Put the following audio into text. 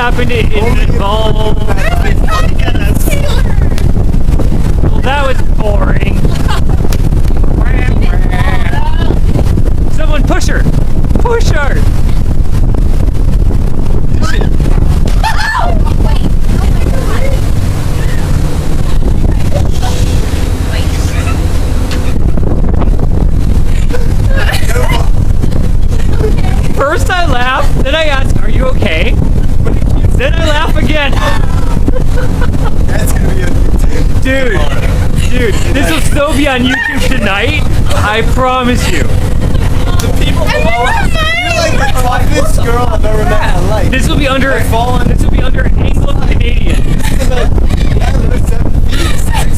happened in the mall. Well, that was boring. Someone push her! Push her! First I laugh, then I ask, are you okay? Then I laugh again. That's gonna be a Dude, this will still be on YouTube tonight. I promise you. The people below us. You're like the toughest girl I've ever met in my life. This will be under Anglo Canadian. Another 7 feet, 6